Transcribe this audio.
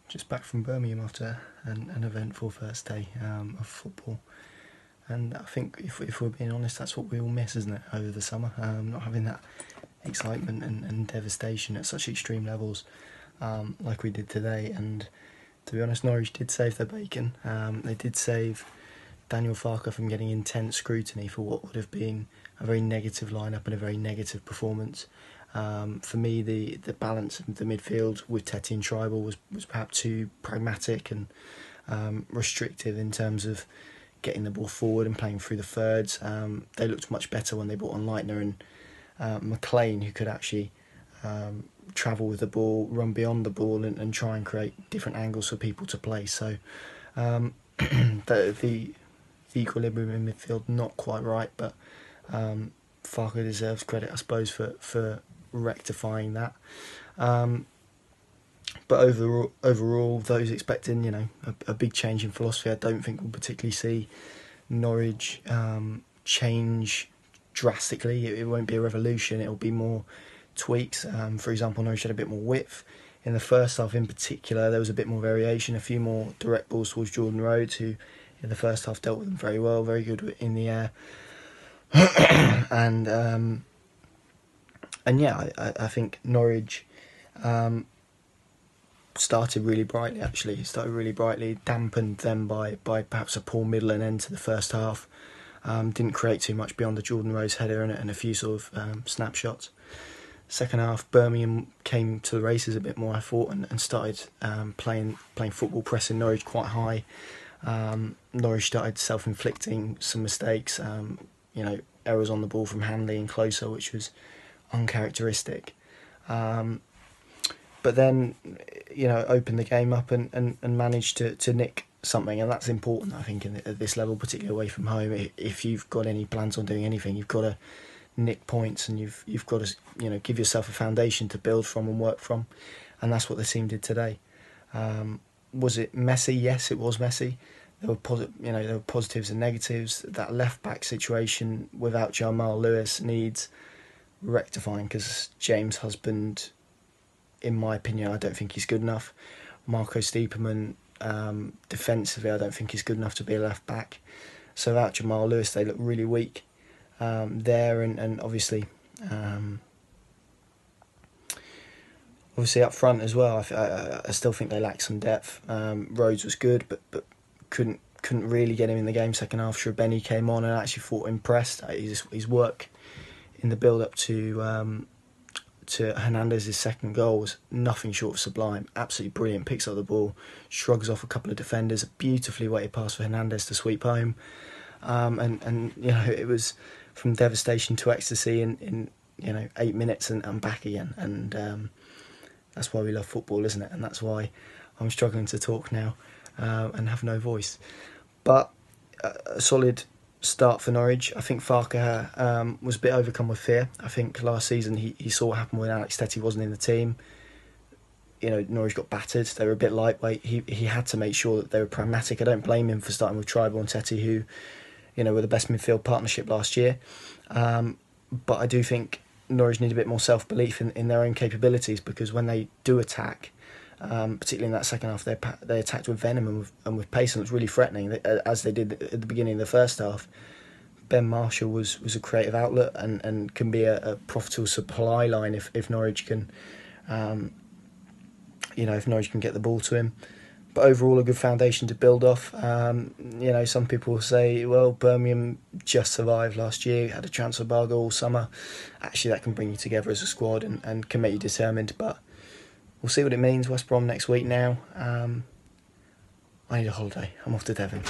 just back from Birmingham after an eventful first day of football, and I think if we're being honest, that's what we all miss, isn't it, over the summer? Not having that excitement and devastation at such extreme levels like we did today. And to be honest, Norwich did save their bacon. They did save Daniel Farke from getting intense scrutiny for what would have been a very negative lineup and a very negative performance. For me, the balance of the midfield with Tetty and Tribal was perhaps too pragmatic and restrictive in terms of getting the ball forward and playing through the thirds. They looked much better when they brought on Leitner and McLean, who could actually travel with the ball, run beyond the ball, and try and create different angles for people to play. So the equilibrium in midfield not quite right, but Farke deserves credit, I suppose, for rectifying that. But overall, those expecting a big change in philosophy, I don't think we'll particularly see Norwich change drastically. It won't be a revolution. It'll be more tweaks. For example, Norwich had a bit more width in the first half. In particular, there was a bit more variation, a few more direct balls towards Jordan Rhodes, who in the first half dealt with them very well, very good in the air. and yeah, I think Norwich started really brightly. Actually, dampened them by perhaps a poor middle and end to the first half. Didn't create too much beyond the Jordan Rhodes header and a few sort of snapshots. Second half, Birmingham came to the races a bit more, I thought, and started playing football, pressing Norwich quite high. Norwich started self-inflicting some mistakes, errors on the ball from Hanley and Closer, which was uncharacteristic. But then, opened the game up and managed to nick something, and that's important, I think, at this level, particularly away from home. If you've got any plans on doing anything, you've got to nick points, and you've got to give yourself a foundation to build from and work from, and that's what the team did today. Was it messy? Yes, it was messy. There were positives and negatives. That left back situation without Jamal Lewis needs rectifying, because James Husband, in my opinion, I don't think he's good enough. Marco Stiepermann, defensively, I don't think he's good enough to be a left back. So without Jamal Lewis, they look really weak there, and obviously up front as well. I still think they lack some depth. Rhodes was good, but couldn't really get him in the game. Second half, Shrubeni came on and actually thought impressed. His work in the build up to Hernandez's second goal was nothing short of sublime. Absolutely brilliant. Picks up the ball, shrugs off a couple of defenders, a beautifully weighted pass for Hernandez to sweep home, and it was from Devastation to Ecstasy in 8 minutes and back again. And that's why we love football, isn't it? And that's why I'm struggling to talk now and have no voice. But a solid start for Norwich. I think Farke was a bit overcome with fear. I think last season he saw what happened when Alex Tetty wasn't in the team. Norwich got battered. They were a bit lightweight. He had to make sure that they were pragmatic. I don't blame him for starting with Tribal and Tetty, who were the best midfield partnership last year. But I do think Norwich need a bit more self-belief in their own capabilities, because when they do attack, particularly in that second half, they attacked with venom and with pace, and it was really threatening, as they did at the beginning of the first half. Ben Marshall was a creative outlet and can be a profitable supply line if Norwich can, if Norwich can get the ball to him. But overall, a good foundation to build off. Some people will say, well, Birmingham just survived last year, had a transfer embargo all summer. Actually, that can bring you together as a squad and can make you determined. But we'll see what it means. West Brom next week now. I need a holiday. I'm off to Devon.